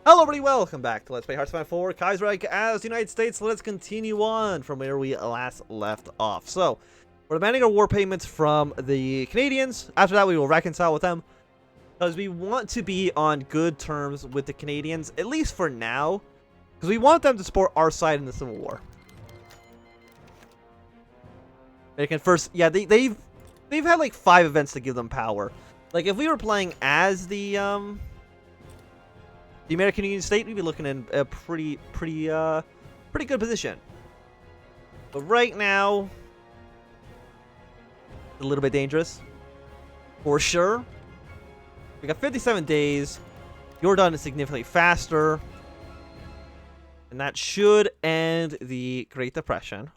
Hello everybody, welcome back to Let's Play Hearthstone 4 Kaiserreich as the United States. Let's continue on from where we last left off. So, we're demanding our war payments from the Canadians. After that, we will reconcile with them, because we want to be on good terms with the Canadians, at least for now, because we want them to support our side in the Civil War. They can first, yeah, they've had like 5 events to give them power. Like, if we were playing as the American Union State, we'd be looking in a pretty good position. But right now, a little bit dangerous, for sure. We got 57 days. You're done significantly faster, and that should end the Great Depression.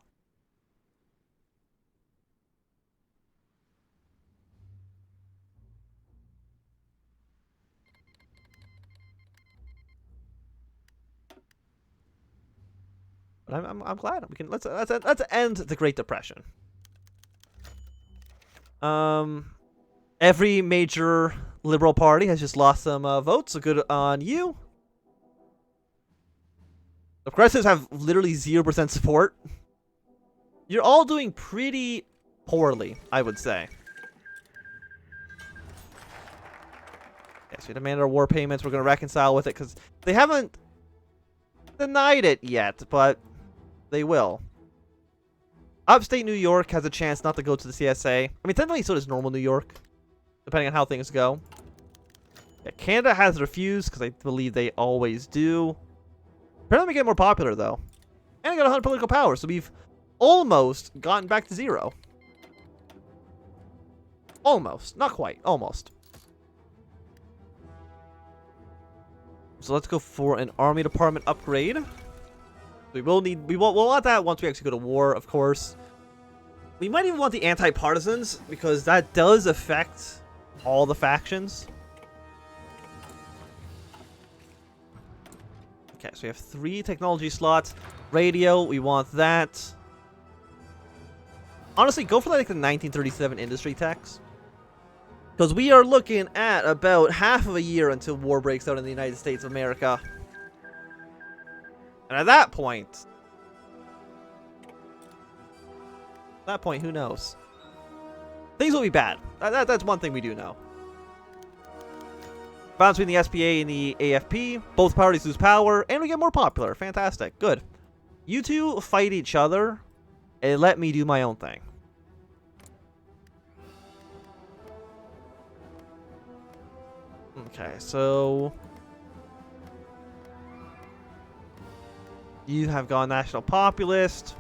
But I'm glad we can let's end the Great Depression. Every major liberal party has just lost some votes, so good on you. The progressives have literally 0% support. You're all doing pretty poorly, I would say. Yes, we demand our war payments. We're going to reconcile with it because they haven't denied it yet, but they will. Upstate New York has a chance not to go to the CSA. I mean, technically so does normal New York, depending on how things go. Yeah, Canada has refused because I believe they always do. Apparently we get more popular, though. And I got 100 political power, so we've almost gotten back to 0. Almost. Not quite. Almost. So let's go for an army department upgrade. We'll want that once we actually go to war, of course. We might even want the anti-partisans, because that does affect all the factions. Okay, so we have 3 technology slots. Radio, we want that. Honestly, go for like the 1937 industry tax. Because we are looking at about half of a year until war breaks out in the United States of America. And at that point, who knows? Things will be bad. That's one thing we do know. Balance between the SPA and the AFP. Both parties lose power, and we get more popular. Fantastic. Good. You two fight each other, and let me do my own thing. Okay, so you have gone national populist.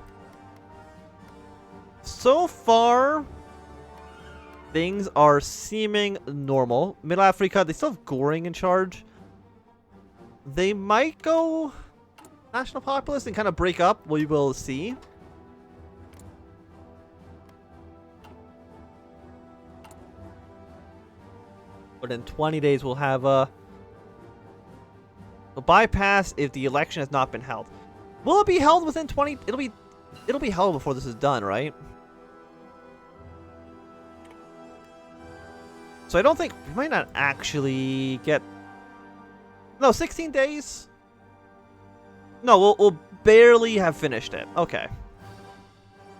So far, things are seeming normal. Middle Africa, they still have Goring in charge. They might go national populist and kind of break up. We will see. But in 20 days, we'll have a bypass if the election has not been held. Will it be held within 20? It'll be held before this is done, right? So I don't think we might not actually get. No, 16 days. No, we'll barely have finished it. Okay,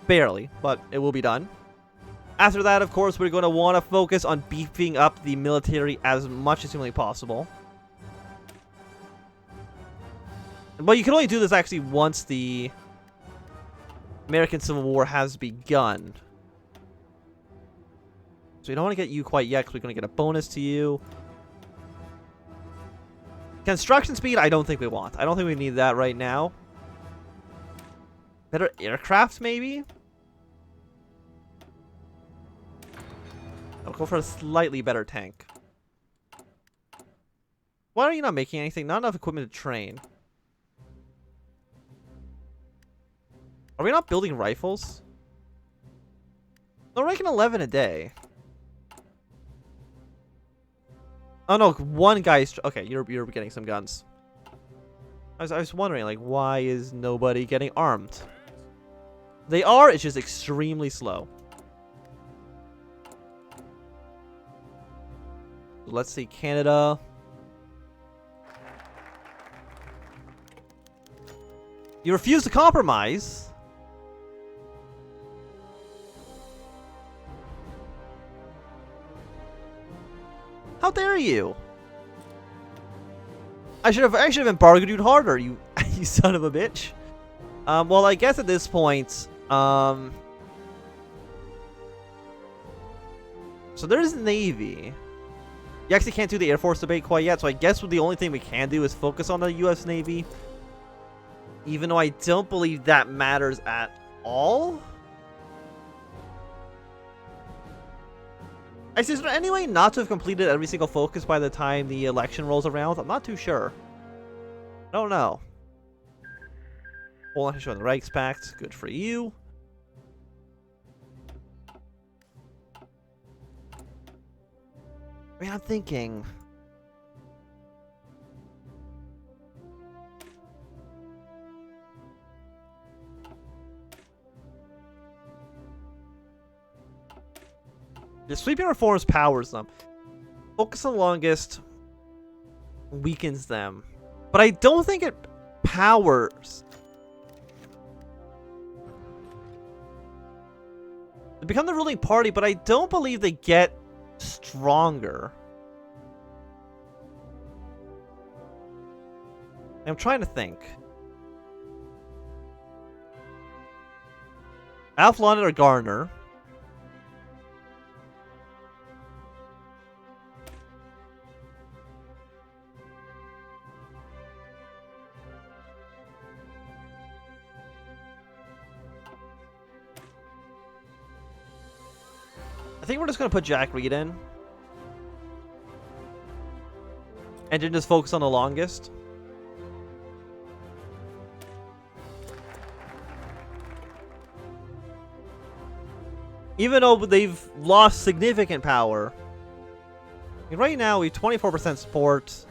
barely, but it will be done. After that, of course, we're going to want to focus on beefing up the military as much as humanly possible. But you can only do this actually once the American Civil War has begun. So we don't want to get you quite yet because we're going to get a bonus to you. Construction speed, I don't think we want. I don't think we need that right now. Better aircraft, maybe? I'll go for a slightly better tank. Why are you not making anything? Not enough equipment to train. Are we not building rifles? No, we're making 11 a day. Oh no, one guy's... Okay, you're getting some guns. I was wondering, like, why is nobody getting armed? They are, it's just extremely slow. Let's see, Canada. You refuse to compromise? How dare you? I should have embargoed you harder, you you son of a bitch. Well, I guess at this point, so there's Navy. You actually can't do the Air Force debate quite yet, so I guess the only thing we can do is focus on the U.S. Navy. Even though I don't believe that matters at all. Is there any way not to have completed every single focus by the time the election rolls around? I'm not too sure. I don't know. Poland has shown the Reichspakt. Good for you. I mean, I'm thinking... The sweeping reforms powers them. Focus the longest weakens them. But I don't think it powers. They become the ruling party, but I don't believe they get stronger. I'm trying to think. Alf London or Garner. I think we're just going to put Jack Reed in. And then just focus on the longest. Even though they've lost significant power. I mean, right now we have 24% support.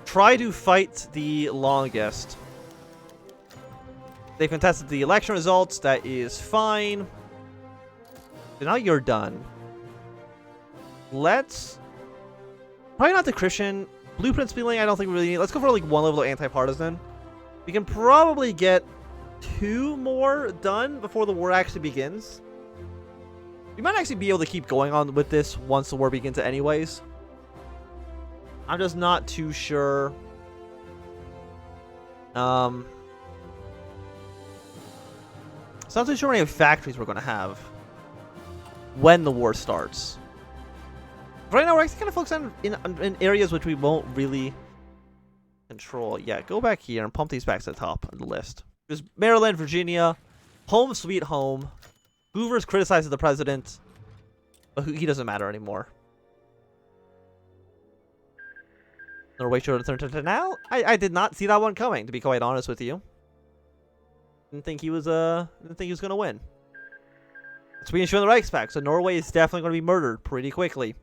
Try to fight the longest. They contested the election results. That is fine. So now you're done. Let's... Probably not the Christian. Blueprint spelling, I don't think we really need. Let's go for like one level of anti-partisan. We can probably get 2 more done before the war actually begins. We might actually be able to keep going on with this once the war begins anyways. I'm just not too sure. So not too sure how many factories we're going to have when the war starts. Right now, we're actually kind of focused on in areas which we won't really control. Yeah, go back here and pump these back to the top of the list. There's Maryland, Virginia, home sweet home. Hoover's criticizes the president, but he doesn't matter anymore. Norway should return to now. I did not see that one coming, to be quite honest with you. Didn't think he was gonna win. Sweden showing the Reichspakt, so Norway is definitely going to be murdered pretty quickly.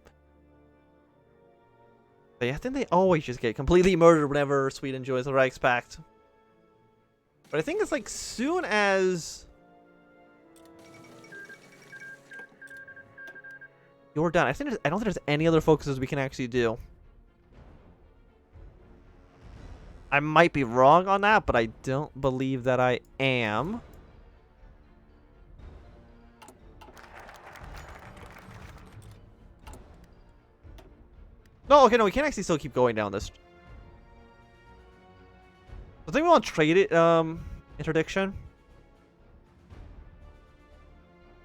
But yeah, I think they always just get completely murdered whenever Sweden joins the Reichspakt. But I think it's like soon as you're done. I don't think there's any other focuses we can actually do. I might be wrong on that, but I don't believe that I am. No, okay, no, we can actually still keep going down this. I think we want to trade it, interdiction.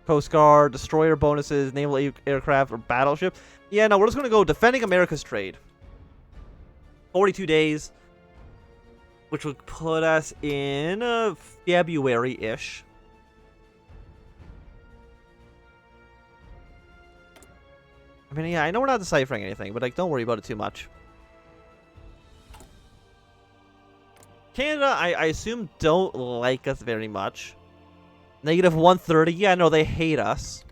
Coast Guard, destroyer bonuses, naval aircraft, or battleship. Yeah, no, we're just going to go defending America's trade. 42 days. Which would put us in February-ish. I mean, yeah, I know we're not deciphering anything, but like, don't worry about it too much. Canada, I assume, don't like us very much. -130. Yeah, no, they hate us.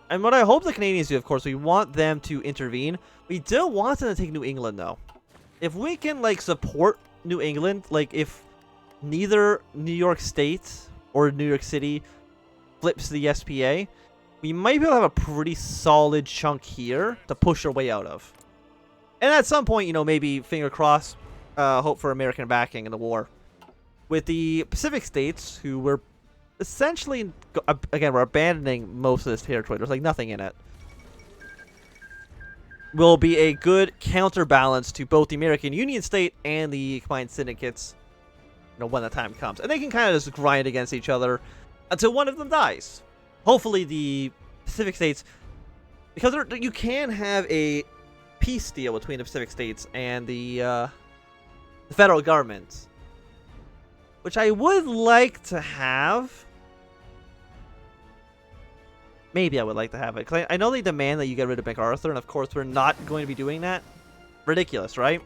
And what I hope the Canadians do, of course, we want them to intervene. We don't want them to take New England, though. If we can, like, support New England, like, if neither New York State or New York City flips the SPA, we might be able to have a pretty solid chunk here to push our way out of. And at some point, you know, maybe finger crossed, hope for American backing in the war. With the Pacific states, who were essentially, again, we're abandoning most of this territory. There's like nothing in it. Will be a good counterbalance to both the American Union state and the combined syndicates, you know, when the time comes. And they can kind of just grind against each other until one of them dies. Hopefully the Pacific states, because you can have a peace deal between the Pacific states and the federal government, which I would like to have. Maybe I would like to have it, because I know they demand that you get rid of MacArthur, and of course we're not going to be doing that. Ridiculous, right?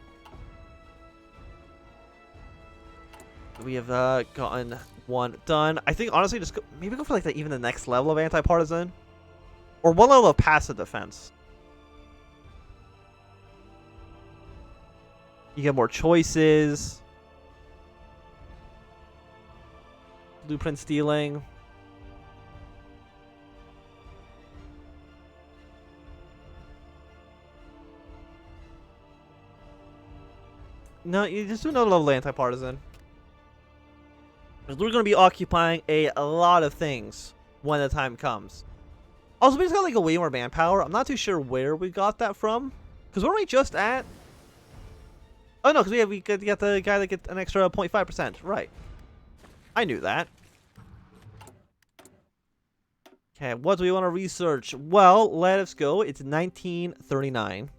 We have gotten one done. I think, honestly, just maybe go for like even the next level of anti-partisan. Or one level of passive defense. You get more choices. Blueprint stealing. No, you just do another level of anti-partisan. Because we're going to be occupying a lot of things when the time comes. Also, we just got like a way more manpower. I'm not too sure where we got that from. Because weren't we just at... Oh no, because we got the guy that gets an extra 0.5%. Right. I knew that. Okay, what do we want to research? Well, let us go. It's 1939.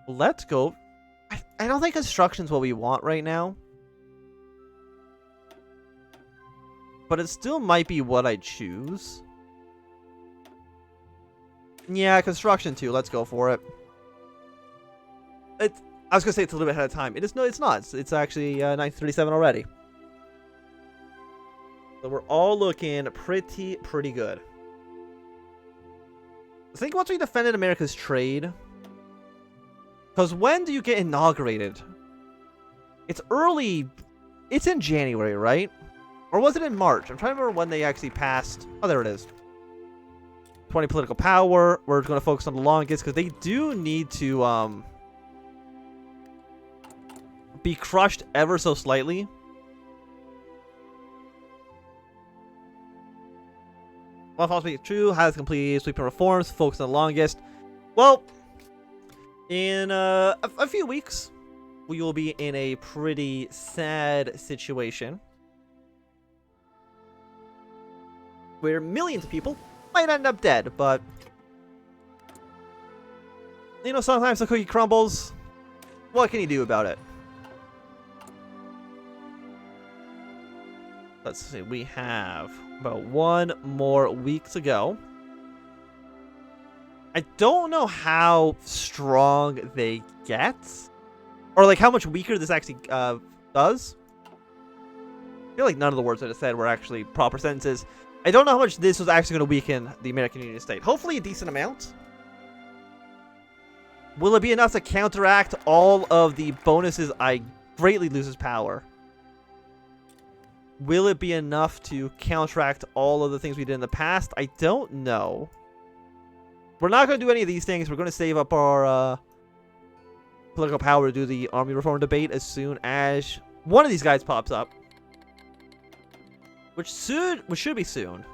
Let's go. I don't think construction's what we want right now. But it still might be what I choose. Yeah, construction too. Let's go for it. I was gonna say it's a little bit ahead of time. It's not. It's actually 1937 already. So we're all looking pretty good. I think once we defended America's trade. Because when do you get inaugurated? It's early. It's in January, right? Or was it in March? I'm trying to remember when they actually passed. Oh, there it is. 20 political power. We're going to focus on the longest because they do need to be crushed ever so slightly. Well, possibly true. Has completed sweeping reforms. Focus on the longest. Well, in a few weeks, we will be in a pretty sad situation where millions of people might end up dead, but you know, sometimes the cookie crumbles. What can you do about it? Let's see, we have about 1 more week to go. I don't know how strong they get, or like how much weaker this actually does. I feel like none of the words I just said were actually proper sentences. I don't know how much this was actually going to weaken the American Union state. Hopefully a decent amount. Will it be enough to counteract all of the bonuses I greatly loses power? Will it be enough to counteract all of the things we did in the past? I don't know. We're not going to do any of these things. We're going to save up our political power to do the army reform debate as soon as one of these guys pops up. Which should be soon.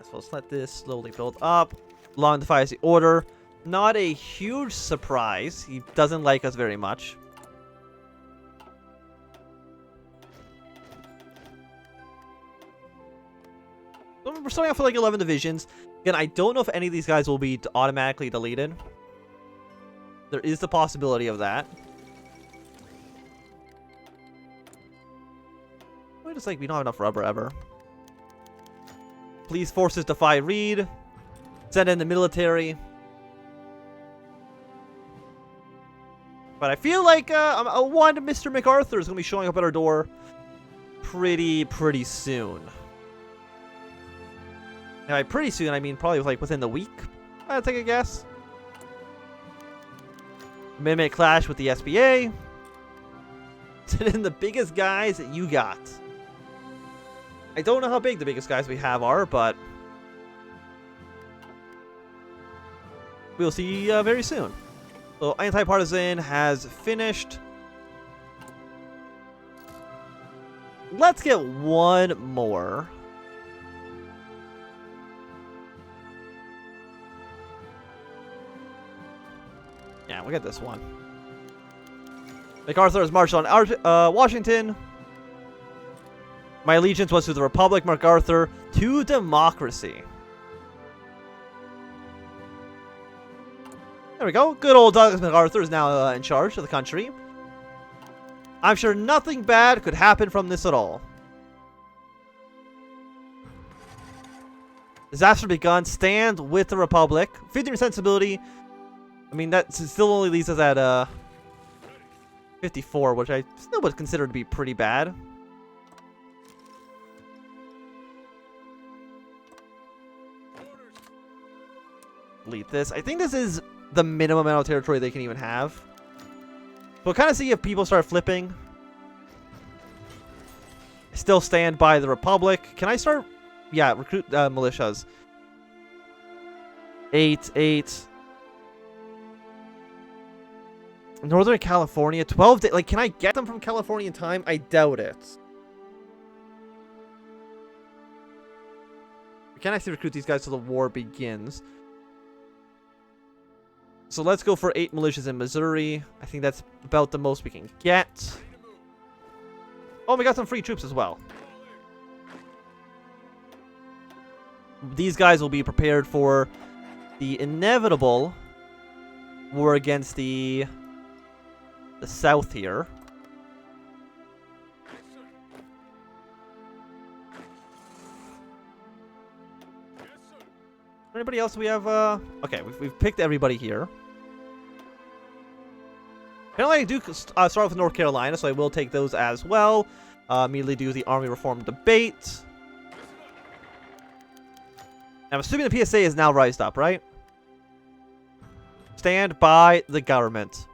So let's let this slowly build up. Long defies the order. Not a huge surprise. He doesn't like us very much. We're starting off with like 11 divisions. Again, I don't know if any of these guys will be automatically deleted. There is the possibility of that. We're just like, we don't have enough rubber ever. Police forces defy Reed. Send in the military. But I feel like one Mr. MacArthur is going to be showing up at our door pretty soon. And by pretty soon, I mean probably like within the week. I'll take a guess. Minute clash with the SBA. Send in the biggest guys that you got. I don't know how big the biggest guys we have are, but we'll see very soon. So anti-partisan has finished. Let's get one more. Yeah, we'll get this one. MacArthur's marched on Washington. My allegiance was to the Republic, MacArthur, to democracy. There we go. Good old Douglas MacArthur is now in charge of the country. I'm sure nothing bad could happen from this at all. Disaster begun. Stand with the Republic. 50% stability. I mean, that still only leaves us at 54, which I still would consider to be pretty bad. Delete this. I think this is the minimum amount of territory they can even have. We'll kind of see if people start flipping. Still stand by the Republic. Can I start? Yeah, recruit militias. 8. Northern California, 12 days. Like, can I get them from California in time? I doubt it. We can't actually recruit these guys till the war begins. So let's go for 8 militias in Missouri. I think that's about the most we can get. Oh, we got some free troops as well. These guys will be prepared for the inevitable war against the South here. Anybody else we have? Okay, we've picked everybody here. Apparently I do start with North Carolina, so I will take those as well. Immediately do the Army Reform debate. I'm assuming the PSA is now rised up, right? Stand by the government.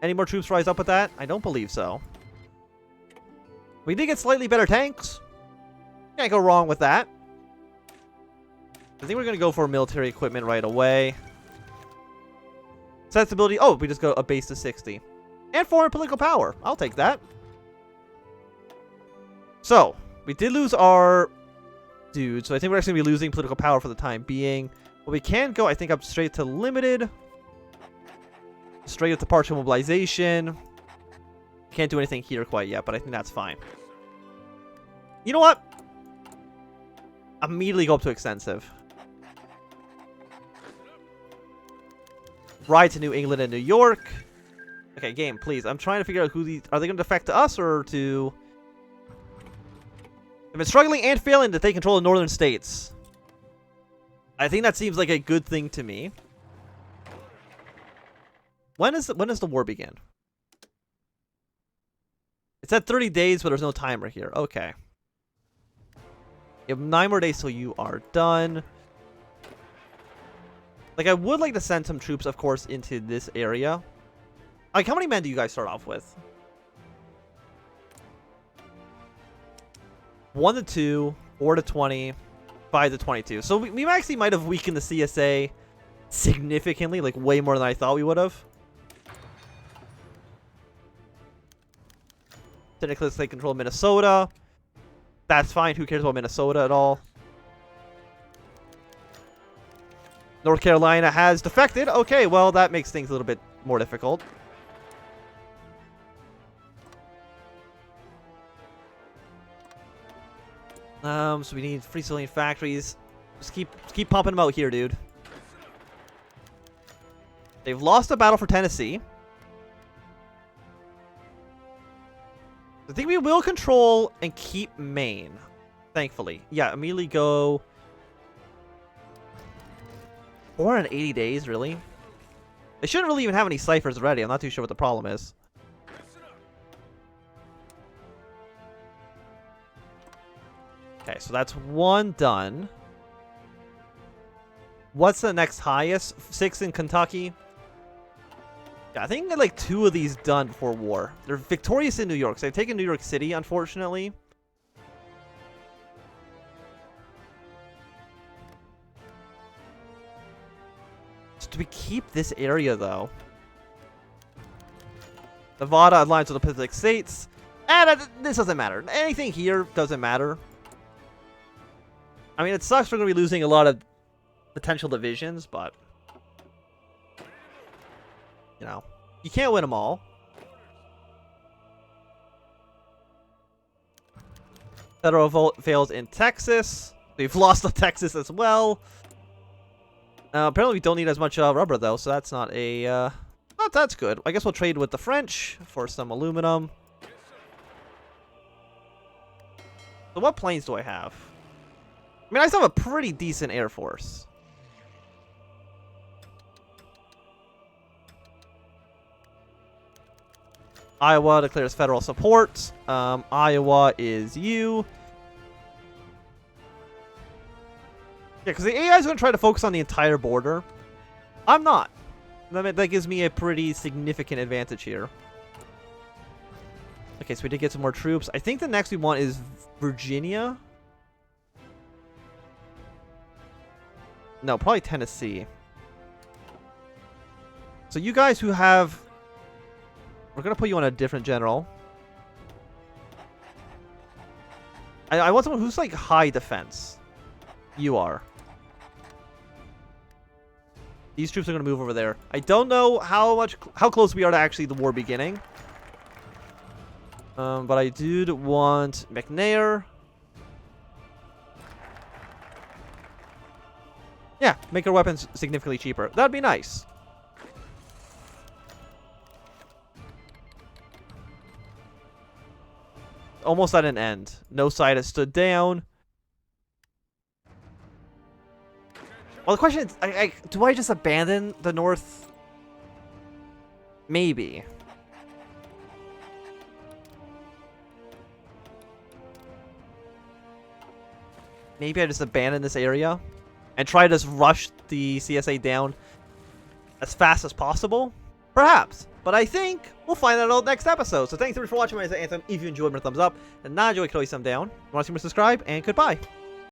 Any more troops rise up with that? I don't believe so. We did get slightly better tanks. Can't go wrong with that. I think we're going to go for military equipment right away. Sensibility. Oh, we just go a base to 60. And foreign political power. I'll take that. So, we did lose our dude. So I think we're actually going to be losing political power for the time being. But we can go, I think, up straight to limited. Straight up to partial mobilization. Can't do anything here quite yet, but I think that's fine. You know what? Immediately go up to extensive. Ride to New England and New York. Okay, game, please. I'm trying to figure out who these... Are they going to defect to us or to... They've been struggling and failing to take control of northern states. I think that seems like a good thing to me. When does the war begin? It said 30 days, but there's no timer here. Okay. You have 9 more days till you are done. Like, I would like to send some troops, of course, into this area. Like, how many men do you guys start off with? 1 to 2, 4 to 20, 5 to 22. So we actually might have weakened the CSA significantly, like way more than I thought we would have. Technically, let's take control of Minnesota. That's fine. Who cares about Minnesota at all? North Carolina has defected. Okay, well, that makes things a little bit more difficult. So we need free civilian factories. Just keep pumping them out here, dude. They've lost a battle for Tennessee. I think we will control and keep Maine. Thankfully. Yeah, immediately go... 480 days, really? They shouldn't really even have any ciphers ready. I'm not too sure what the problem is. Okay, so that's 1 done. What's the next highest? 6 in Kentucky. Yeah, I think I get like 2 of these done before war. They're victorious in New York, so they've taken New York City, unfortunately. Do we keep this area, though? Nevada aligns with the Pacific States. And this doesn't matter. Anything here doesn't matter. I mean, it sucks we're going to be losing a lot of potential divisions, but... You know, you can't win them all. Federal vote fails in Texas. We've lost to Texas as well. Apparently we don't need as much rubber, though, so that's not a... that's good. I guess we'll trade with the French for some aluminum. So what planes do I have? I mean, I still have a pretty decent Air Force. Iowa declares federal support. Iowa is you. Yeah, because the AI is going to try to focus on the entire border. I'm not. That gives me a pretty significant advantage here. Okay, so we did get some more troops. I think the next we want is Virginia. No, probably Tennessee. So you guys who have... We're going to put you on a different general. I want someone who's like high defense. You are. These troops are going to move over there. I don't know how close we are to actually the war beginning. But I did want McNair. Yeah, make our weapons significantly cheaper. That'd be nice. Almost at an end. No side has stood down. Well, the question is, do I just abandon the North? Maybe. Maybe I just abandon this area and try to just rush the CSA down as fast as possible? Perhaps. But I think we'll find that out next episode. So thanks everyone for watching my Anthem. If you enjoyed, give me a thumbs up. And not enjoy, you can always thumb down. If you want to see me, subscribe, and goodbye.